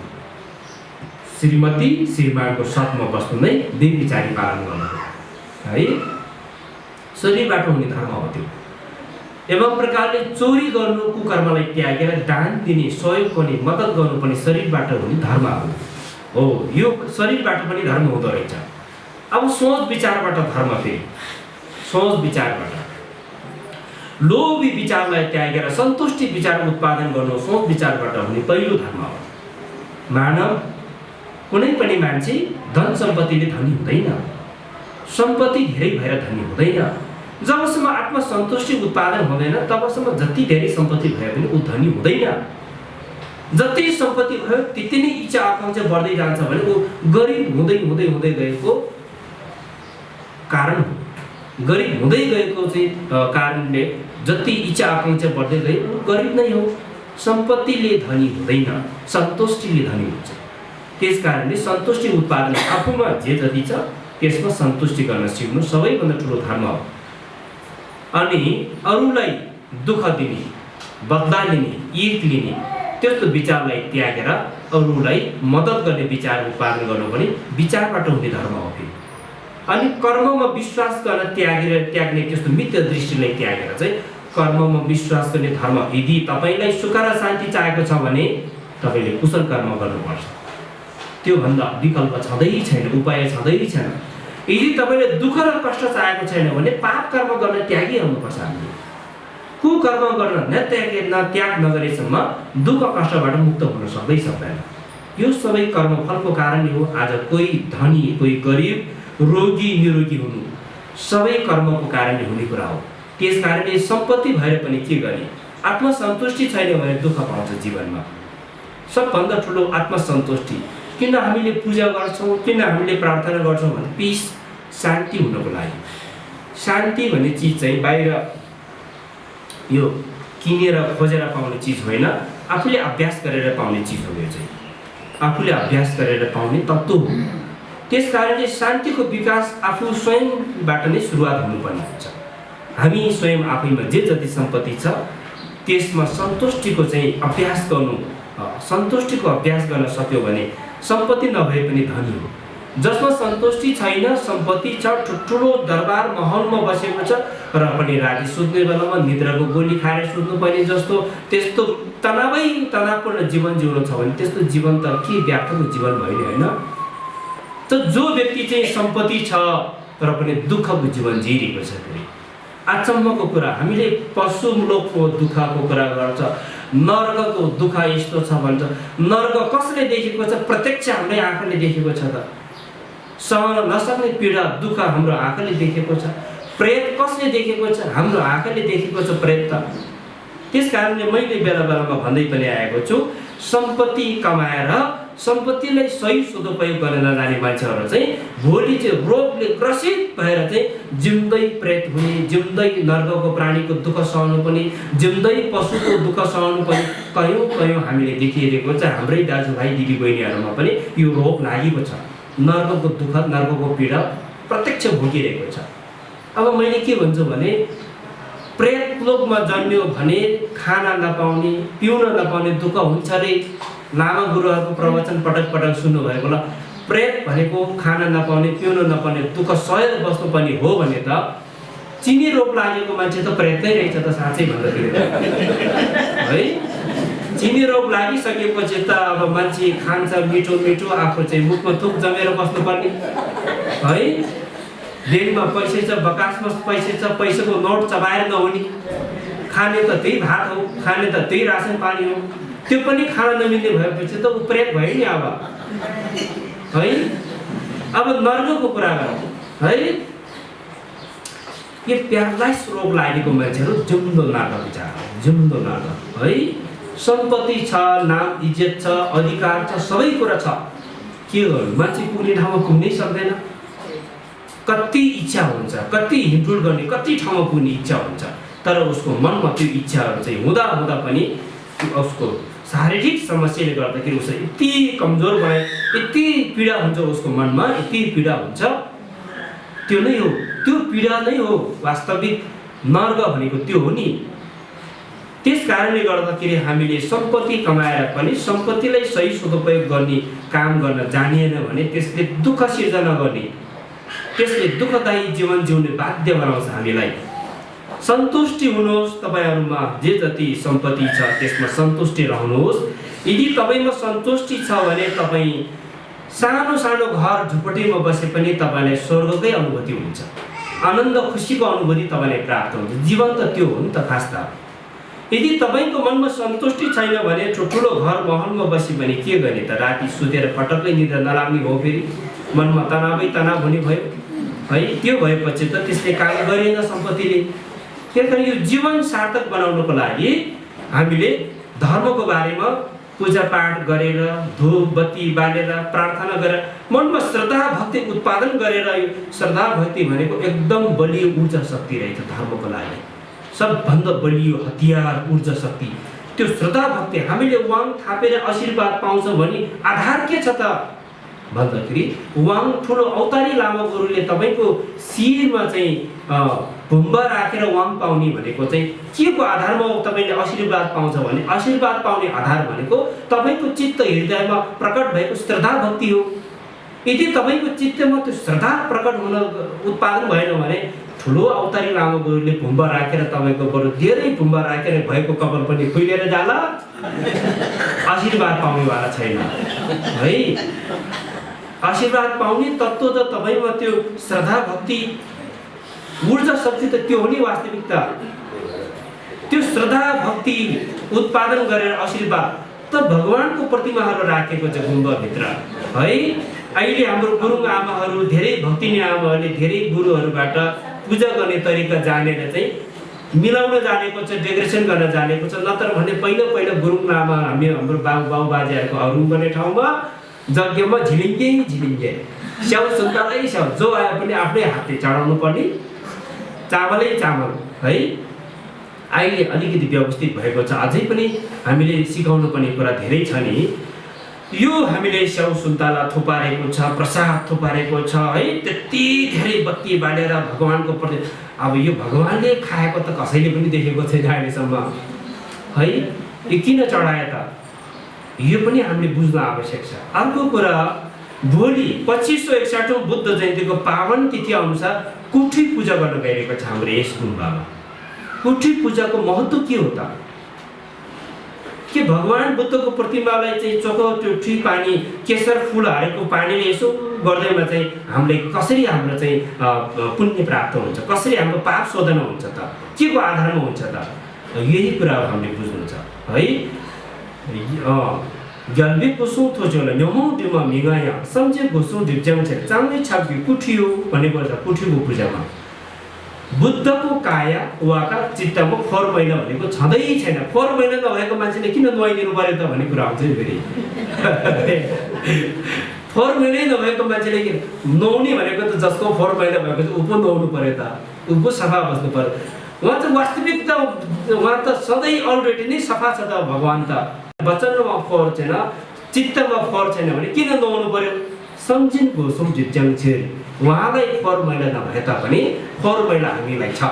श्रीमती श्रीमानको साथमा बस्नु नै बेविचारी पालन गर्नु है। शरीरबाट हुने धर्म हो त्यो। एवं प्रकारले चोरी गर्नु कुकर्मलाई त्यागेर दान दिने, सहयोग गर्ने, मद्दत गर्नु पनि शरीरबाट हुने धर्म हो। यो शरीरबाट पनि धर्म हुँदो रहेछ। अब सोच विचारबाट धर्म, फेरि सोच विचारबाट लोभी विचारलाई त्यागेर सन्तुष्टि विचार उत्पादन गर्नु सोच विचारबाट हुने पहिलो धर्म हो। मानव कुनै पनि मान्छे धन सम्पत्तिले धनी हुँदैन, सम्पत्ति धेरै भएर धनी हुँदैन। जबसम्म आत्मसन्तुष्टि उत्पादन हुँदैन तबसम्म जति धेरै सम्पत्ति भए पनि ऊ धनी हुँदैन। जति सम्पत्ति भयो त्यति नै इच्छा आकांक्षा बढ्दै जान्छ भने ऊ गरिब हुँदै हुँदै हुँदै गएको कारण हो। गरिब हुँदै गएको चाहिँ कारणले जति इच्छा आकांक्षा बढ्दै गए ऊ गरिब नै हो। सम्पत्तिले धनी हुँदैन, सन्तुष्टिले धनी हुन्छ। त्यस कारणले सन्तुष्टि उत्पादन आफूमा जे जति छ त्यसमा सन्तुष्टि गर्न सिक्नु सबैभन्दा ठुलो धर्म हो। अनि अरूलाई दुःख दिने, बदला लिने, ईर्ष लिने त्यस्तो विचारलाई त्यागेर अरूलाई मद्दत गर्ने विचार उत्पादन गर्नु पनि विचारबाट हुने धर्म हो। फेरि अनि कर्ममा विश्वास गर्न त्याग्ने त्यस्तो मिथ्या दृष्टिलाई त्यागेर चाहिँ कर्ममा विश्वास गर्ने धर्म। यदि तपाईँलाई सुख र शान्ति चाहेको छ भने तपाईँले कुशल कर्म गर्नुपर्छ। त्योभन्दा विकल्प छँदै छैन, उपाय छँदै छैन। यदि तपाईँले दुःख र कष्ट चाहेको छैन भने पाप कर्म गर्न त्यागिहाल्नुपर्छ। हामीले कुकर्म गर्न त्याग नगरेसम्म दुःख कष्टबाट मुक्त हुन सक्दैन। यो सबै कर्मफलको कारणले हो। आज कोही धनी, कोही गरिब, रोगी, निरोगी हुनु सबै कर्मको कारणले हुने कुरा हो। त्यस कारणले सम्पत्ति भएर पनि के गर्ने? आत्मसन्तुष्टि छैन भने दुःख पाउँछ जीवनमा। सबभन्दा ठुलो आत्मसन्तुष्टि। किन हामीले पूजा गर्छौँ, किन हामीले प्रार्थना गर्छौँ भने पिस, शान्ति हुनको लागि। शान्ति भन्ने चिज चाहिँ बाहिर यो किनेर खोजेर पाउने चिज होइन, आफूले अभ्यास गरेर पाउने चिज हो। यो चाहिँ आफूले अभ्यास गरेर पाउने तत्त्व हो। त्यसकारणले शान्तिको विकास आफू स्वयंबाट नै सुरुवात हुनुपर्ने हुन्छ। हामी स्वयं आफैमा जे जति सम्पत्ति छ त्यसमा सन्तुष्टिको चाहिँ अभ्यास गर्नु, सन्तुष्टिको अभ्यास गर्न सक्यो भने सम्पत्ति नभए पनि धनी हो। जसमा सन्तुष्टि छैन, सम्पत्ति छ, ठुल्ठुलो दरबार महलमा बसेको छ र पनि राति सुत्ने बेलामा निद्राको गोली खाएर सुत्नुपर्ने जस्तो त्यस्तो तनावपूर्ण जीवन जिउनु छ भने त्यस्तो जीवन त के व्यापकको जीवन भयो नि, होइन? त जो व्यक्ति चाहिँ सम्पत्ति छ र पनि दुःखको जीवन जिइरहेको छ, फेरि अचम्मको कुरा, हामीले पशु लोकको दुःखको कुरा गर्छ, नर्कको दुःख यस्तो छ भन्छ। नर्क कसले देखेको छ? प्रत्यक्ष हाम्रै आँखाले देखेको छ त। सहन नसक्ने पीडा दुःख हाम्रो आँखाले देखेको छ। प्रेत कसले देखेको छ? हाम्रो आँखाले देखेको छ प्रेत त। त्यस कारणले मैले बेला बेलामा भन्दै पनि आएको छु, सम्पत्ति कमाएर सम्पत्तिलाई सही सदुपयोग गर्न नजाने मान्छेहरू चाहिँ भोलि चाहिँ रोगले ग्रसित भएर चाहिँ जिउँदै प्रेत हुने, जिउँदै नर्कको प्राणीको दुःख सहनु पनि, जिउँदै पशुको दुःख सहनु पनि कयौँ कयौँ हामीले देखिरहेको छ। हाम्रै दाजुभाइ दिदीबहिनीहरूमा पनि यो रोग लागेको छ। नर्कको दुःख, नर्कको पीडा प्रत्यक्ष भोगिरहेको छ। अब मैले के भन्छु भने प्रेत लोकमा जन्मियो भने खाना नपाउने, पिउन नपाउने दुःख हुन्छ रे। लामा गुरुहरूको प्रवचन पटक पटक सुन्नुभएको होला। प्रेत भनेको खाना नपाउने, पिउन नपाउने दुःख सहेर बस्नु पनि हो भने त चिनी रोग लागेको मान्छे त प्रेत नै रहेछ त, साँच्चै भन्दाखेरि है। चिनी रोग लागिसकेपछि त अब मान्छे खान्छ मिठो मिठो, आफू चाहिँ मुखमा थुक जमेर बस्नुपर्ने है। बेगमा पैसा छ, बकासमा पैसा छ, पैसाको नोट चबाएर नहुने, खाने त त्यही भात हो, खाने त त्यही रासन पानी हो, त्यो पनि खान नमिल्ने भएपछि त ऊ प्रेत भयो नि अब है। अब नर्कको कुरा गरौँ है। यो प्यारालाइज रोग लागेको मान्छेहरू जिउँदो नर्क बिचारा, जिउँदो नर्क है। सम्पत्ति छ, नाम इज्जत छ, अधिकार छ, सबै कुरा छ, के गर्नु? मान्छे पुग्ने ठाउँमा पुग्नै सक्दैन। कति इच्छा हुन्छ, कति हिँडडुल गर्ने, कति ठाउँमा पुग्ने इच्छा हुन्छ, तर उसको मनमा त्यो इच्छाहरू चाहिँ हुँदा हुँदा पनि उसको शारीरिक समस्याले गर्दाखेरि उसले यति कमजोर भयो, यति पीडा हुन्छ उसको मनमा, यति पीडा हुन्छ। त्यो नै हो, त्यो पीडा नै हो वास्तविक नर्क भनेको, त्यो हो नि। त्यस कारणले गर्दाखेरि हामीले सम्पत्ति कमाएर पनि सम्पत्तिलाई सही सदुपयोग गर्ने काम गर्न जानिएन भने त्यसले दुःख सिर्जना गर्ने, त्यसले दुःखदायी जीवन जिउने बाध्य बनाउँछ हामीलाई। सन्तुष्टि हुनुहोस्, तपाईहरुमा जे जति सम्पत्ति छ त्यसमा सन्तुष्टि रहनुहोस्। यदि तपाईमा सन्तुष्टि छ भने तपाई सानो सानो घर झुपडीमा बसे पनि तपाईलाई स्वर्गकै अनुभूति हुन्छ, आनन्द खुशीको अनुभूति तपाईलाई प्राप्त हुन्छ। जीवन त त्यो हो नि त खास त। यदि तपाईको मनमा सन्तुष्टि छैन भने ठुलो घर महलमा बसी पनि के गर्ने त? राति सुतेर पटक्कै निद्रा नलाग्ने हो, फेरि मनमा तनावै तनाव हुने भयो है। त्यो भएपछि त त्यसले काम गरेन सम्पत्तिले। त्यसैले यो जीवन सार्थक बनाउनको लागि हामीले धर्मको बारेमा पूजा पाठ गरेर, धूप बत्ती बालेर, प्रार्थना गरेर, मनमा श्रद्धा भक्ति उत्पादन गरेर, यो श्रद्धा भक्ति भनेको एकदम बलियो ऊर्जा शक्ति रहेछ धर्मको लागि। सबभन्दा बलियो हतियार ऊर्जा शक्ति त्यो श्रद्धा भक्ति। हामीले वाङ थापेर आशीर्वाद पाउँछ भने आधार के छ त भन्दाखेरि वाङ ठुलो अवतारी लामा गुरुले तपाईको शिरमा चाहिँ भुम्बा राखेर वाङ पाउने भनेको चाहिँ के को आधारमा तपाईले आशीर्वाद पाउँछ भने आशीर्वाद पाउने आधार भनेको तपाईको चित्त हृदयमा प्रकट भएको श्रद्धा भक्ति हो। यदि तपाईको चित्तमा त्यो श्रद्धा प्रकट हुन उत्पादन भएन भने ठुलो अवतारी लामा गुरुले भुम्बा राखेर तपाईको बरु धेरै भुम्बा राखेर भएको कपाल पनि खुइलेर जाला, आशीर्वाद पाउनेवाला छैन है। आशीर्वाद पाउने तत्त्व त तपाईमा त्यो श्रद्धा भक्ति ऊर्जा शक्ति त त्यो हो नि वास्तविकता। त्यो श्रद्धा भक्ति उत्पादन गरेर आशीर्वाद त भगवानको प्रतिमाहरू राखेको छ गुम्बाभित्र है। अहिले हाम्रो गुरुङ आमाहरू, धेरै भक्तिनी आमाहरूले धेरै गुरुहरूबाट पूजा गर्ने तरिका जानेर चाहिँ मिलाउन जानेको छ, डेकोरेसन गर्न जानेको छ। नत्र भने पहिलो गुरुङ आमा हाम्रो बाउ बाजेहरूको अरू गर्ने ठाउँमा यज्ञमा झिलिङ्गे स्याउ सुन्तलै स्याउ जो आए पनि आफ्नै हातले चढाउनु पर्ने, चावलै चामल है। अहिले अलिकति व्यवस्थित भएको छ, अझै पनि हामीले सिकाउनु पर्ने कुरा धेरै छ नि। यो हामीले स्याउ सुन्तला थुपारेको छ, प्रसाद थुपारेको छ है, त्यति धेरै बत्ती बालेर भगवानको प्रति। अब यो भगवानले खाएको त कसैले पनि देखेको छैन अहिलेसम्म है, यो किन चढाए त, यो पनि हामीले बुझ्न आवश्यक छ। अर्को कुरा, भोलि 2561 बुद्ध जयन्तीको पावन तिथि अनुसार कुठी पूजा गर्न गइरहेको छ हाम्रो यस गुम्बामा। कुठी पूजाको महत्त्व के हो त? के भगवान बुद्धको प्रतिमालाई चाहिँ चोखो त्यो ठुई पानी केसर फुल हालेको पानीले यसो गर्दैमा चाहिँ हामीले कसरी हाम्रो चाहिँ पुण्य प्राप्त हुन्छ, कसरी हाम्रो पाप शोधन हुन्छ त, के को आधारमा हुन्छ त? यही कुरा हामीले बुझ्नु छ है। गल्बे कुसुम थोचोला न्यमो दिमा मिगाया सम्झे घुसुम दिप्ज्याङ छ चाङ्गे छापी कुठियो भनेको छ। कुठीको पूजामा बुद्धको काया वाका चित्तमा फोहोर मैला भनेको छँदै छैन। फोहोर मैला नभएको मान्छेले किन नुहाइदिनु पर्यो त भन्ने कुरा आउँछ नि फेरि। फोहोर मैलै नभएको मान्छेले किन नुहाउने भनेको त जसको फोहोर मैला भएको छ ऊ पो नुहाउनु पर्यो त, ऊ पो सफा बस्नु पर्यो। उहाँ त वास्तविकता उहाँ त सधैँ अलरेडी नै सफा छ त भगवान् त। वचनमा फोहोर छैन, चित्तमा फोहोर छैन भने किन नुहाउनु पर्यो? सम्झिन घोसुम झिप्ज्याङ छेरी, उहाँलाई फोहोर मैला नभए तापनि फोहोर मैला हामीलाई छ।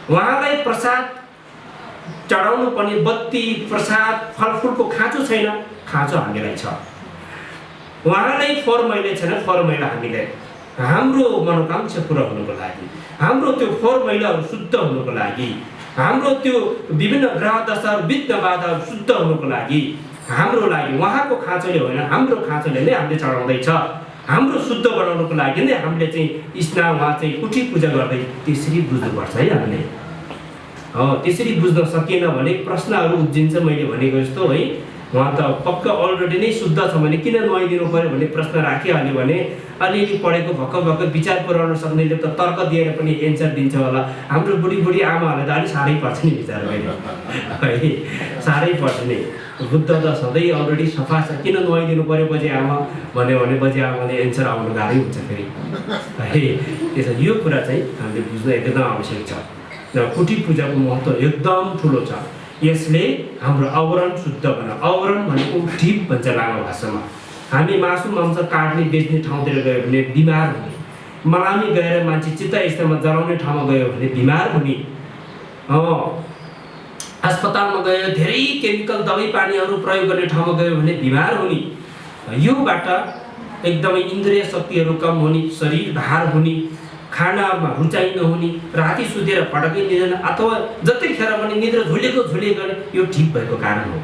उहाँलाई प्रसाद चढाउनु पर्ने बत्ती प्रसाद फलफुलको खाँचो छैन, खाँचो हामीलाई छ। उहाँलाई फोहोर मैला छैन, फोहोर मैला हामीलाई। हाम्रो मनोकांक्षा पुरा हुनुको लागि, हाम्रो त्यो फोहोर मैलाहरू शुद्ध हुनुको लागि, हाम्रो त्यो विभिन्न ग्रह दशाहरू विघ्न बाधाहरू शुद्ध हुनुको लागि, हाम्रो लागि उहाँको खाँचोले होइन हाम्रो खाँचोले नै हामीले चढाउँदैछ। हाम्रो शुद्ध बनाउनुको लागि नै हामीले चाहिँ स्नान उहाँ चाहिँ कुठी पूजा गर्दै त्यसरी बुझ्नुपर्छ है हामीले। त्यसरी बुझ्न सकिएन भने प्रश्नहरू उब्जिन्छ। मैले भनेको जस्तो है, उहाँ त पक्का अलरेडी नै शुद्ध छ भने किन नुहाइदिनु पर्यो भन्ने प्रश्न राखिहाल्यो भने अलिअलि पढेको भक्क विचार पुऱ्याउन सक्नेले त तर्क दिएर पनि एन्सर दिन्छ होला। हाम्रो बुढी आमाहरूलाई त अलिक साह्रै पर्छ नि विचार गर्ने है, साह्रै पर्छ नि। बुद्ध त सधैँ अलरेडी सफा छ, किन नुहाइदिनु पर्यो बजे आमा भन्यो भने बजे आमाले एन्सर आउनु गाह्रै हुन्छ फेरि है। त्यसो यो कुरा चाहिँ हामीले बुझ्न एकदम आवश्यक छ। र कुठी पूजाको महत्त्व एकदम ठुलो छ। यसले हाम्रो आवरण शुद्ध बना। आवरण भनेको ढिप भन्छ लामो भाषामा। हामी मासु मांस काट्ने बेच्ने ठाउँतिर गयो भने बिमार हुने, मलामी गएर मान्छे चित्ता यस्तोमा जलाउने ठाउँमा गयो भने बिमार हुने, अस्पतालमा गयो धेरै केमिकल दबाई पानीहरू प्रयोग गर्ने ठाउँमा गयो भने बिमार हुने, योबाट एकदमै इन्द्रिय शक्तिहरू कम हुने, शरीर भार हुने, खानामा रुचाइ नहुने, राति सुतेर पटकै निद्रा अथवा जतिखेर पनि निद्रा झुलेको यो ठिक भएको कारण हो।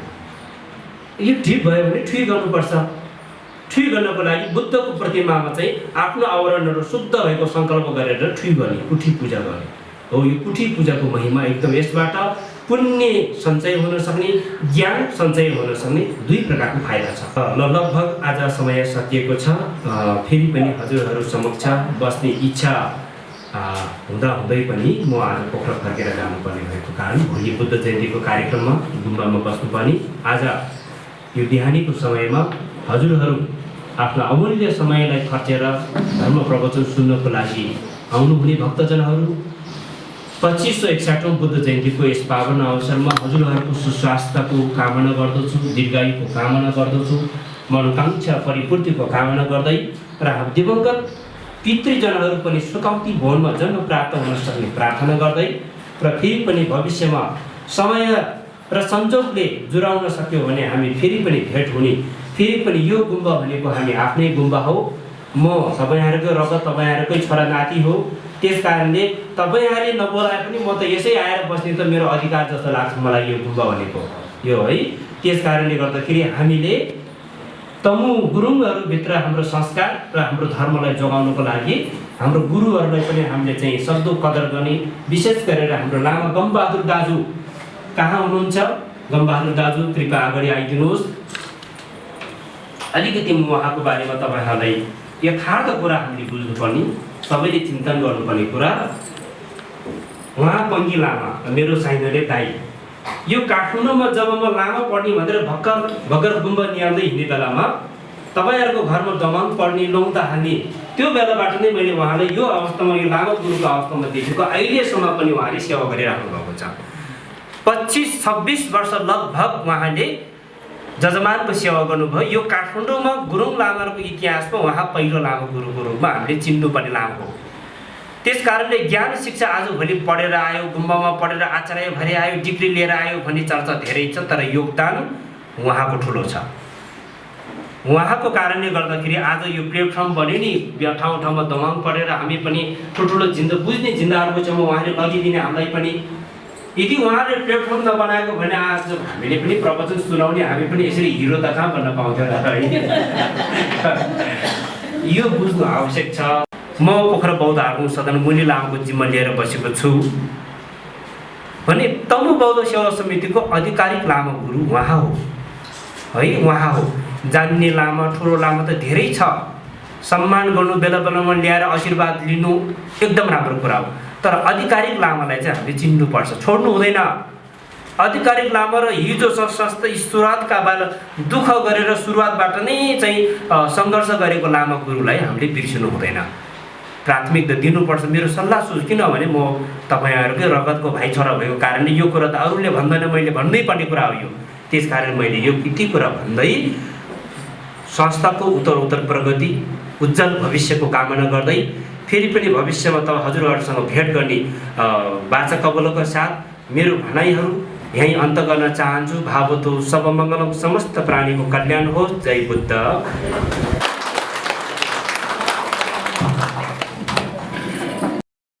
यो ठिक भयो भने ठुई गर्नुपर्छ। ठुई गर्नको लागि बुद्धको प्रतिमामा चाहिँ आफ्नो आवरणहरू शुद्ध भएको सङ्कल्प गरेर ठुई गर्ने, कुठी पूजा गर्ने हो। यो कुठी पूजाको महिमा एकदम, यसबाट पुण्य सञ्चय हुन सक्ने, ज्ञान सञ्चय हुन सक्ने दुई प्रकारको फाइदा छ। लगभग आज समय सकिएको छ। फेरि पनि हजुरहरू समक्ष बस्ने इच्छा हुँदै पनि म आज पोखरा फर्केर जानुपर्ने भएको कारण भोलि बुद्ध जयन्तीको कार्यक्रममा गुम्बामा बस्नुपर्ने। आज यो बिहानीको समयमा हजुरहरू आफ्नो अमूल्य समयलाई खर्चेर धर्म प्रवचन सुन्नको लागि आउनुहुने भक्तजनहरू 2561 बुद्ध जयन्तीको यस पावन अवसरमा हजुरहरूको सुस्वास्थ्यको कामना गर्दछु, दीर्घायुको कामना गर्दछु, मनोकांक्षा परिपूर्तिको कामना गर्दै र दिवंगत पितृजनहरू पनि सुकौती भवनमा जन्म प्राप्त हुन सक्ने प्रार्थना गर्दै र फेरि पनि भविष्यमा समय र संजोगले जुराउन सक्यो भने हामी फेरि पनि भेट हुने। फेरि पनि यो गुम्बा भनेको हामी आफ्नै गुम्बा हो। म तपाईँहरूकै रगत, तपाईँहरूकै छोरा नाति हो। त्यस कारणले तपाईँहरूले नबोलाए पनि म त यसै आएर बस्ने त मेरो अधिकार जस्तो लाग्छ मलाई यो गुम्बा भनेको यो है। त्यस कारणले गर्दाखेरि हामीले तमु गुरुङहरूभित्र हाम्रो संस्कार र हाम्रो धर्मलाई जोगाउनको लागि हाम्रो गुरुहरूलाई पनि हामीले चाहिँ सक्दो कदर गर्ने। विशेष गरेर हाम्रो लामा गमबहादुर दाजु कहाँ हुनुहुन्छ? गमबहादुर दाजु कृपया अगाडि आइदिनुहोस्। अलिकति म उहाँको बारेमा तपाईँहरूलाई यथार्थ कुरा हामीले बुझ्नुपर्ने, सबैले चिन्तन गर्नुपर्ने कुरा। उहाँ पङ्गी लामा, मेरो साइनले दाई। यो काठमाडौँमा जब म लामा पढ्ने भनेर भर्खर गुम्बा निहाल्दै हिँड्ने बेलामा तपाईँहरूको घरमा दमन पढ्ने लौता हाल्ने त्यो बेलाबाट नै मैले उहाँलाई यो अवस्थामा, यो लामा गुरुको अवस्थामा देखेको। अहिलेसम्म पनि उहाँले सेवा गरिराख्नु भएको छ। 25-26 वर्ष लगभग उहाँले जजमानको सेवा गर्नुभयो। यो काठमाडौँमा गुरुङ लामाको इतिहासमा उहाँ पहिलो लामा गुरुको रूपमा हामीले चिन्नुपर्ने लामा हो। त्यस कारणले ज्ञान शिक्षा आजभोलि पढेर आयो, गुम्बामा पढेर आचार्य भएर आयो, डिग्री लिएर आयो भन्ने चर्चा धेरै छ, तर योगदान उहाँको ठुलो छ। उहाँको कारणले गर्दाखेरि आज यो प्लेटफर्म बन्यो नि, ठाउँ ठाउँमा दमाङ पढेर हामी पनि ठुल्ठुलो बुझ्ने जिन्दाहरूको छेउमा उहाँले लगिदिने हामीलाई पनि। यदि उहाँले प्लेटफर्म नबनाएको भने आज हामीले पनि प्रवचन सुनाउने, हामी पनि यसरी हिरो त कहाँ भन्न पाउँथ्यो र है। यो बुझ्नु आवश्यक छ। म पोखरा बौद्ध आगमन सदन मुनि लामाको जिम्मा लिएर बसेको छु भने तमु बौद्ध सेवा समितिको आधिकारिक लामा गुरु उहाँ हो है, उहाँ हो। जान्ने लामा ठुलो लामा त धेरै छ, सम्मान गर्नु, बेला बेलामा ल्याएर आशीर्वाद लिनु एकदम राम्रो कुरा हो। तर आधिकारिक लामालाई चाहिँ हामीले चिन्नुपर्छ, छोड्नु हुँदैन। आधिकारिक लामा र हिजो संस्था सुरुवातका बेला दुःख गरेर सुरुवातबाट नै चाहिँ सङ्घर्ष गरेको लामा गुरुलाई हामीले बिर्सिनु हुँदैन, प्राथमिकता दिनुपर्छ। मेरो सल्लाह सुझाव, किनभने म तपाईँहरूकै रगतको भाइ छोरा भएको कारणले यो कुरा त अरूले भन्दैन, मैले भन्नै पर्ने कुरा हो यो। त्यस कारण मैले यो यति कुरा भन्दै संस्थाको उत्तरोत्तर प्रगति, उज्जवल भविष्यको कामना गर्दै फेरि पनि भविष्यमा त हजुरहरूसँग भेट गर्ने वाचा कबलका साथ मेरो भनाइहरू यहीँ अन्त गर्न चाहन्छु। भावतो सबमङ्गलम, समस्त प्राणीको कल्याण होस्। जय बुद्ध।